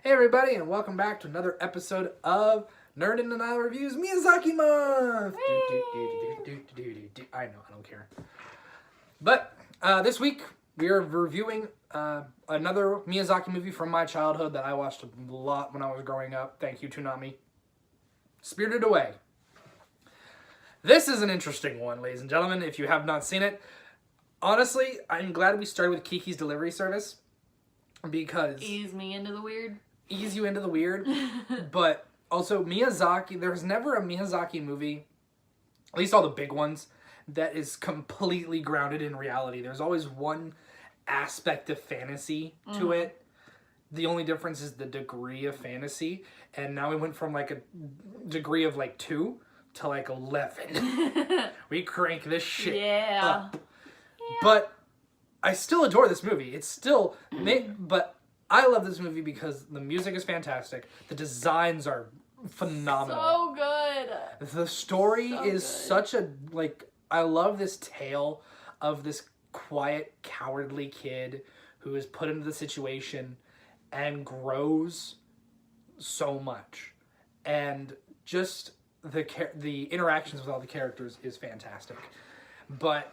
Hey everybody, and welcome back to another episode of Nerd and Denial Reviews Miyazaki Month! I know, I don't care. But this week, we are reviewing another Miyazaki movie from my childhood that I watched a lot when I was growing up. Thank you, Toonami. Spirited Away. This is an interesting one, ladies and gentlemen, if you have not seen it. Honestly, I'm glad we started with Kiki's Delivery Service because... Ease me into the weird. Ease you into the weird. But also, Miyazaki, there's never a Miyazaki movie, at least all the big ones, that is completely grounded in reality. There's always one aspect of fantasy to it. The only difference is the degree of fantasy. And now we went from like a degree of like 2 to like 11. We crank this shit up. Yeah. But I still adore this movie. It's still... but I love this movie because the music is fantastic. The designs are phenomenal. So good. The story is such a... like, I love this tale of this quiet, cowardly kid who is put into the situation and grows so much. And just the interactions with all the characters is fantastic. But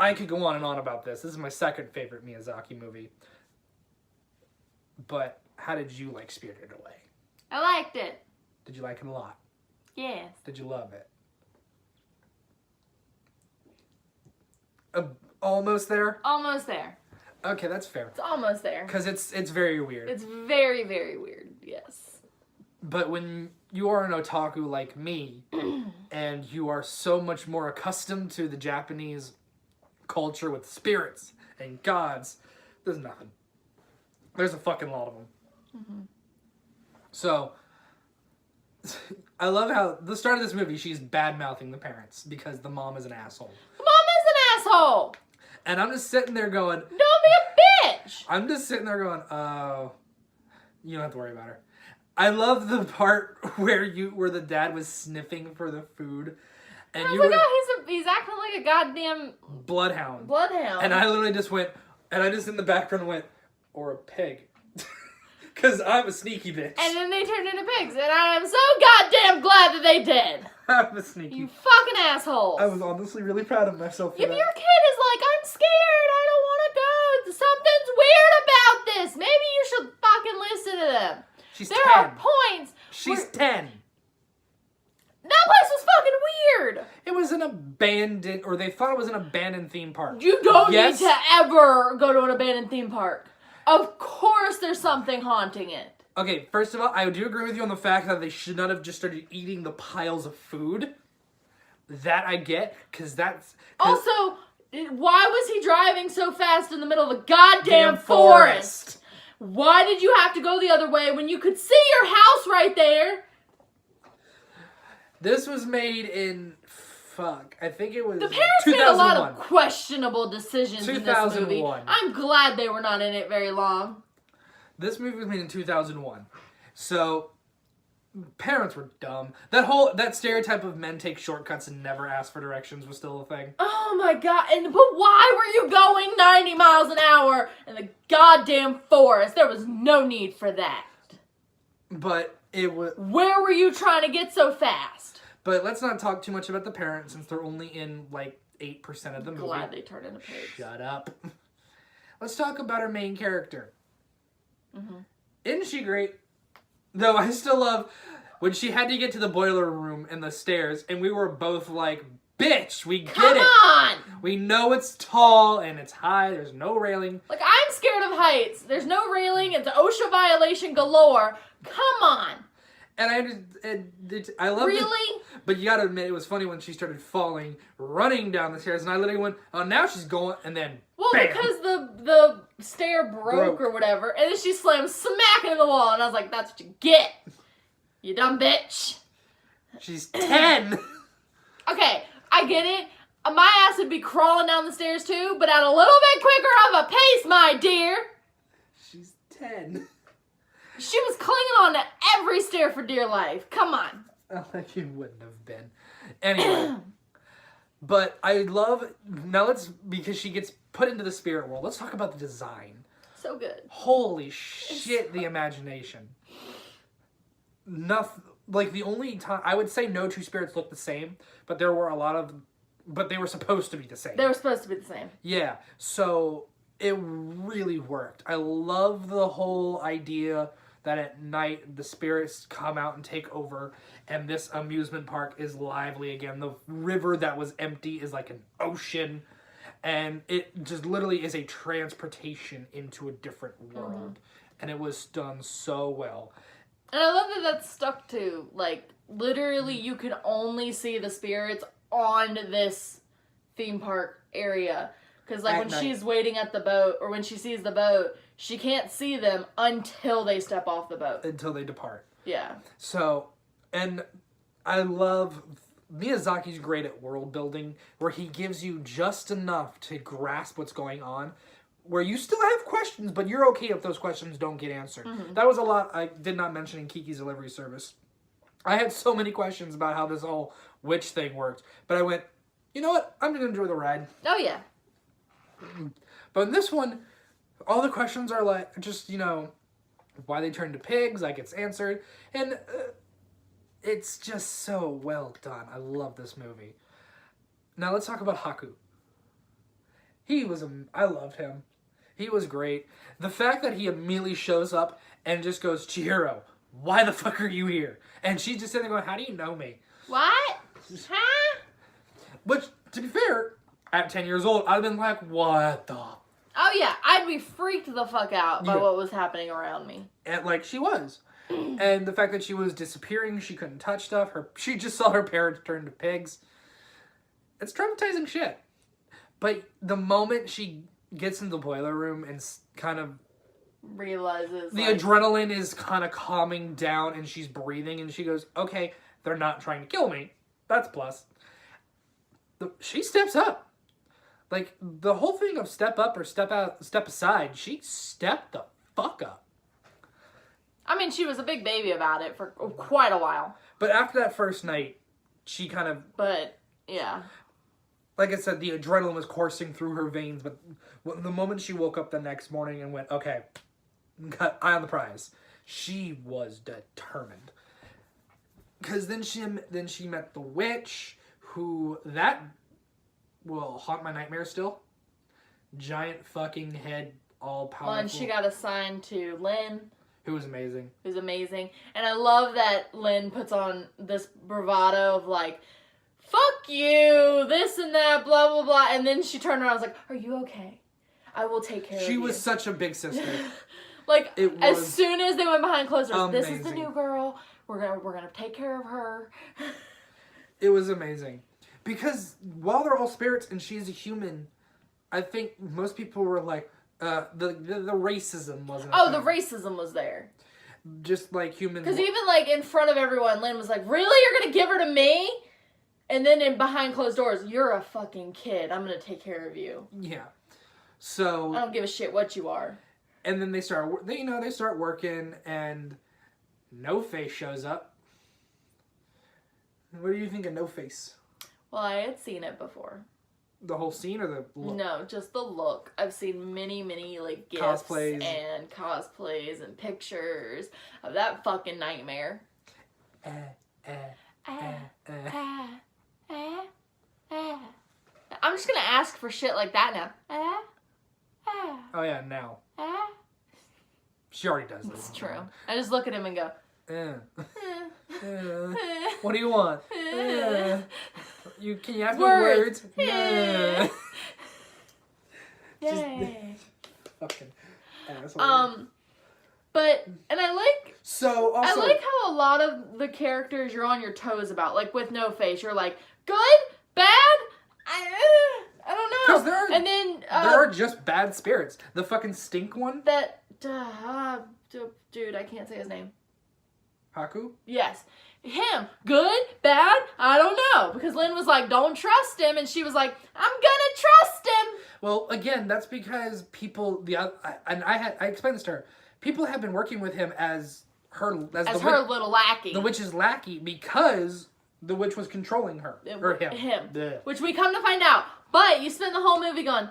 I could go on and on about this. This is my second favorite Miyazaki movie. But how did you like Spirited Away? I liked it. Did you like it a lot? Yes. Did you love it? Almost there? Almost there. Okay, that's fair. It's almost there. Because it's very weird. It's very, very weird, yes. But when you are an otaku like me, and you are so much more accustomed to the Japanese culture with spirits and gods, there's nothing. There's a fucking lot of them. Mm-hmm. So, I love how, the start of this movie, she's bad-mouthing the parents because the mom is an asshole. The mom is an asshole! And I'm just sitting there going... Don't be a bitch! I'm just sitting there going, oh, you don't have to worry about her. I love the part where the dad was sniffing for the food. And you were... oh, he's acting like a goddamn... bloodhound. Bloodhound. And I literally just went, and I just in the background went... or a pig. Because I'm a sneaky bitch. And then they turned into pigs. And I'm so goddamn glad that they did. I'm a sneaky... You fucking assholes. I was honestly really proud of myself for if that. Your kid is like, I'm scared, I don't want to go, something's weird about this, maybe you should fucking listen to them. She's there 10. Are points. She's 10. That place was fucking weird. It was an abandoned... or they thought it was an abandoned theme park. You don't need to ever go to an abandoned theme park. Of course there's something haunting it. Okay, first of all, I do agree with you on the fact that they should not have just started eating the piles of food. That I get, because that's... also, why was he driving so fast in the middle of a goddamn forest? Why did you have to go the other way when you could see your house right there? This was made in... I think it was... The parents made a lot of questionable decisions in this movie. I'm glad they were not in it very long. This movie was made in 2001. So, parents were dumb. That stereotype of men take shortcuts and never ask for directions was still a thing. Oh my god, but why were you going 90 miles an hour in the goddamn forest? There was no need for that. But it was... Where were you trying to get so fast? But let's not talk too much about the parents since they're only in like 8% of the movie. Glad they turned into pigs. Shut up. Let's talk about our main character. Isn't she great? Though I still love when she had to get to the boiler room and the stairs and we were both like, bitch, we get it. Come on! We know it's tall and it's high. There's no railing. Like, I'm scared of heights. There's no railing. It's OSHA violation galore. Come on. And I love really? But you gotta admit, it was funny when she started falling, running down the stairs, and I literally went, oh, now she's going, and then, well, bam! Because the stair broke or whatever, and then she slammed smack into the wall, and I was like, that's what you get, you dumb bitch. She's 10! Okay, I get it. My ass would be crawling down the stairs too, but at a little bit quicker of a pace, my dear. She's 10. She was clinging on to every stair for dear life. Come on. You wouldn't have been. Anyway. But I love... Now because she gets put into the spirit world, let's talk about the design. So good. Holy shit, the imagination. Nothing, like, the only time, I would say no two spirits look the same, but there were a lot of, but they were supposed to be the same. They were supposed to be the same. Yeah, so it really worked. I love the whole idea that at night the spirits come out and take over, and this amusement park is lively again. The river that was empty is like an ocean, and it just literally is a transportation into a different world. And it was done so well. And I love that that's stuck to, like, literally you can only see the spirits on this theme park area. Because, like, when she's waiting at the boat, or when she sees the boat, she can't see them until they step off the boat. Until they depart. Yeah. So, and I love, Miyazaki's great at world building, where he gives you just enough to grasp what's going on, where you still have questions, but you're okay if those questions don't get answered. That was a lot I did not mention in Kiki's Delivery Service. I had so many questions about how this whole witch thing worked, but I went, you know what? I'm going to enjoy the ride. Oh, yeah. But in this one, all the questions are like, just, you know, why they turned to pigs, like it's answered. And it's just so well done. I love this movie. Now let's talk about Haku. I loved him. He was great. The fact that he immediately shows up and just goes, Chihiro, why the fuck are you here? And she's just sitting there going, how do you know me? What? Huh? Which, to be fair, at 10 years old, I'd have been like, what the? Oh, yeah. I'd be freaked the fuck out by what was happening around me. And, like, she was. And the fact that she was disappearing, she couldn't touch stuff, she just saw her parents turn to pigs. It's traumatizing shit. But the moment she gets in the boiler room and kind of realizes the adrenaline is kind of calming down and she's breathing and she goes, okay, they're not trying to kill me. That's plus. She steps up. Like, the whole thing of step up or step out, step aside, she stepped the fuck up. I mean, she was a big baby about it for quite a while. But after that first night, she kind of... But, yeah. Like I said, the adrenaline was coursing through her veins, but the moment she woke up the next morning and went, okay, got eye on the prize, she was determined. Because then she met the witch, who, that will haunt my nightmare still. Giant fucking head, all powerful. Well, and she got assigned to Lynn. Who was amazing. Who's amazing. And I love that Lynn puts on this bravado of like, fuck you, this and that, blah, blah, blah. And then she turned around and was like, are you okay? I will take care of you. She was such a big sister. Like, as soon as they went behind closed doors, amazing. This is the new girl. We're gonna take care of her. It was amazing. Because while they're all spirits and she's a human, I think most people were like, the racism wasn't. Oh, the racism was there. Just like humans. Because even like in front of everyone, Lynn was like, really? You're gonna give her to me? And then in behind closed doors, you're a fucking kid. I'm gonna take care of you. Yeah. So I don't give a shit what you are. And then they start working, and No Face shows up. What do you think of No Face? Well, I had seen it before. The whole scene or the look? No, just the look. I've seen many, like gifs cosplays and pictures of that fucking nightmare. I'm just gonna ask for shit like that now. Oh yeah, now. She already does this. It's true. I just look at him and go, what do you want? Can you ask me words? Yay. Fucking asshole. But, and I like... So, also... I like how a lot of the characters you're on your toes about. Like, with No Face, you're like, good? Bad? I don't know. Because and then... there are just bad spirits. The fucking stink one? That... dude, I can't say his name. Haku? Yes. Him. Good? Bad? I don't know. Because Lynn was like, don't trust him. And she was like, I'm gonna trust him. Well, again, that's because people... I explained this to her. People have been working with him as her little lackey. The witch's lackey, because the witch was controlling her. Or him. Which we come to find out. But you spend the whole movie going,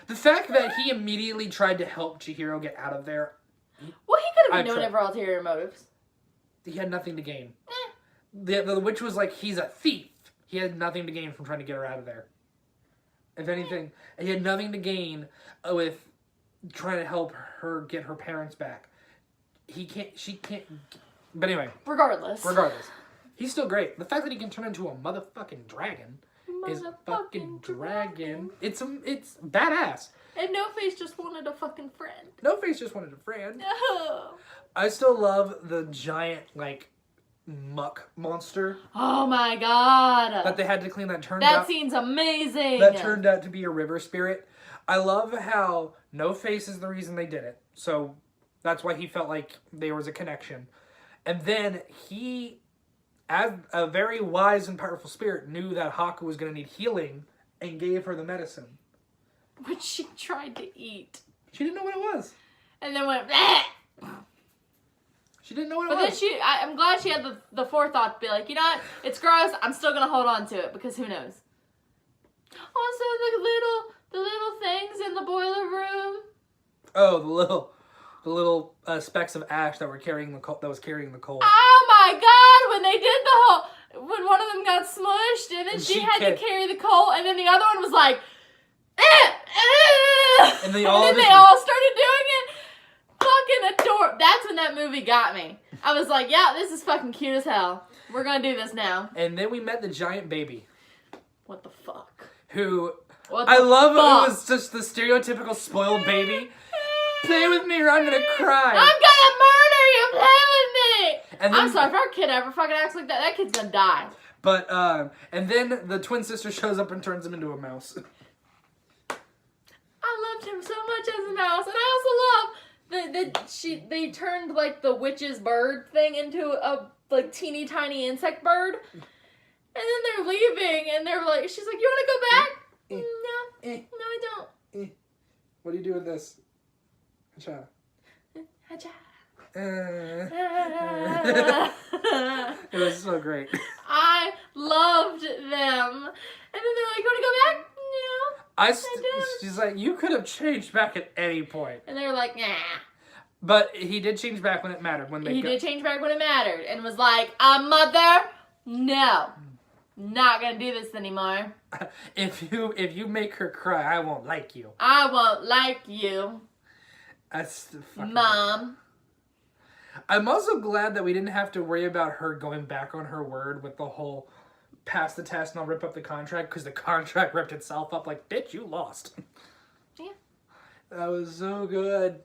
The fact that he immediately tried to help Chihiro get out of there. Well, he could have been doing it for ulterior motives. He had nothing to gain. The witch was like, he's a thief. He had nothing to gain from trying to get her out of there. If anything, he had nothing to gain with trying to help her get her parents back. She can't. But anyway. Regardless. He's still great. The fact that he can turn into a motherfucking dragon is fucking dragon. It's badass. And No Face just wanted a fucking friend. No Face just wanted a friend. No. I still love the giant, like, muck monster. Oh my god. That they had to clean. That scene's amazing. That turned out to be a river spirit. I love how No Face is the reason they did it. So that's why he felt like there was a connection. And then he, as a very wise and powerful spirit, knew that Haku was going to need healing and gave her the medicine. Which she tried to eat. She didn't know what it was. And then went, bleh! She didn't know what it was. But then I'm glad she had the forethought to be like, you know what? It's gross. I'm still going to hold on to it because who knows? Also, the little things in the boiler room. Oh, the little specks of ash that were carrying the coal. Oh my god! When they did when one of them got smushed, and then she had to carry the coal, and then the other one was like, and then they all started doing it. Fucking adorable. That's when that movie got me. I was like, yeah, this is fucking cute as hell. We're gonna do this now. And then we met the giant baby. What the fuck? I love it was just the stereotypical spoiled baby. Play with me or I'm gonna cry. I'm gonna murder you. Play with me. And then, I'm sorry, if our kid ever fucking acts like that, that kid's gonna die. But and then the twin sister shows up and turns him into a mouse. I loved him so much as a mouse, and I also love they turned like the witch's bird thing into a like teeny tiny insect bird, and then they're leaving, and they're like, she's like, you want to go back? No, I don't. What do you do with this? Hacha. It was so great. I loved them, and then they're like, you want to go back? No. She's like, you could have changed back at any point. And they were like, nah. But he did change back when it mattered. He did change back when it mattered, and was like, mother, no, not gonna do this anymore. If you make her cry, I won't like you. I won't like you. That's the fucking Mom. Thing. I'm also glad that we didn't have to worry about her going back on her word with the whole pass the test and I'll rip up the contract, because the contract ripped itself up like, bitch, you lost. Yeah. That was so good.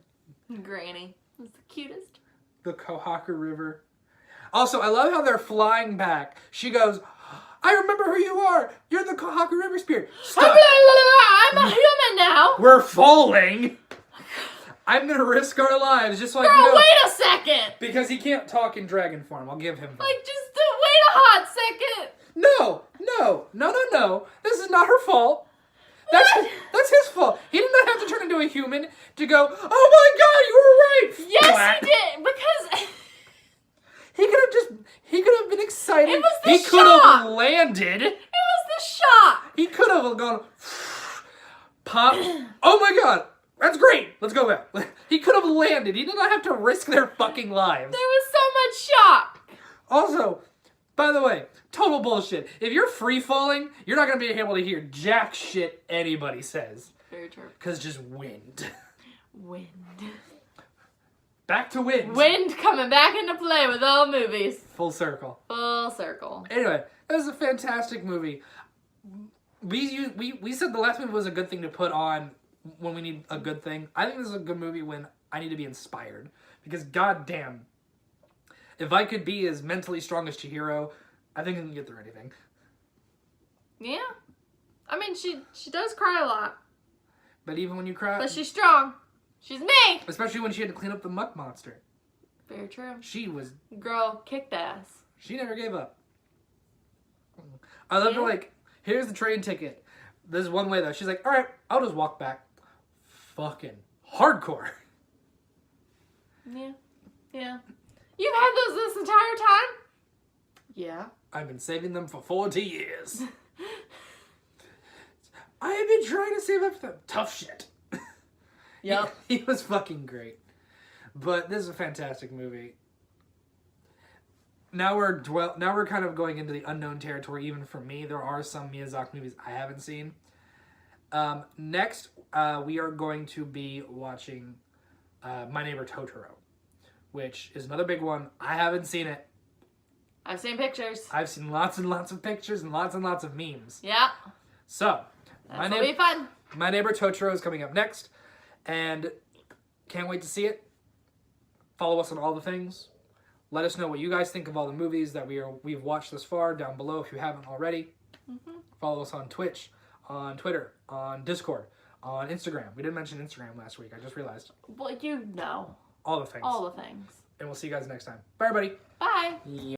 Granny was the cutest. The Kohaku River. Also, I love how they're flying back. She goes, I remember who you are. You're the Kohaku River Spirit. Stop. I'm a human now. We're falling. I'm going to risk our lives just so I can go. Wait a second. Because he can't talk in dragon form. I'll give him that. Like, just wait a hot second. No. This is not her fault. That's his fault. He did not have to turn into a human to go, oh my god, you were right. Yes, he did. Because he could have been excited. It was the He shock. could have landed. It was the shock. He could have gone, pop. Oh my god, that's great. Let's go back. He could have landed. He did not have to risk their fucking lives. There was so much shock. Also, by the way, total bullshit. If you're free falling, you're not going to be able to hear jack shit anybody says. Very true. Because just wind. Wind. Back to wind. Wind coming back into play with all movies. Full circle. Full circle. Anyway, that was a fantastic movie. We said the last movie was a good thing to put on when we need a good thing. I think this is a good movie when I need to be inspired. Because goddamn, if I could be as mentally strong as Chihiro, I think I can get through anything. Yeah. I mean, she does cry a lot. But even when you cry... But she's strong. She's me! Especially when she had to clean up the muck monster. Very true. She was... Girl, kicked ass. She never gave up. I love her, like, here's the train ticket. There's one way, though. She's like, alright, I'll just walk back. Fucking hardcore. Yeah. Yeah. You've had those this entire time? Yeah. I've been saving them for 40 years. I have been trying to save up for them. Tough shit. Yep. He was fucking great. But this is a fantastic movie. Now we're kind of going into the unknown territory, even for me. There are some Miyazaki movies I haven't seen. Next, we are going to be watching My Neighbor Totoro, which is another big one. I haven't seen it. I've seen pictures. I've seen lots and lots of pictures and lots of memes. Yeah. So, That'll be fun. My Neighbor Totoro is coming up next, and can't wait to see it. Follow us on all the things. Let us know what you guys think of all the movies that we've watched thus far down below if you haven't already. Mm-hmm. Follow us on Twitch, on Twitter, on Discord, on Instagram. We didn't mention Instagram last week. I just realized. Well, you know. All the things. All the things. And we'll see you guys next time. Bye, everybody. Bye.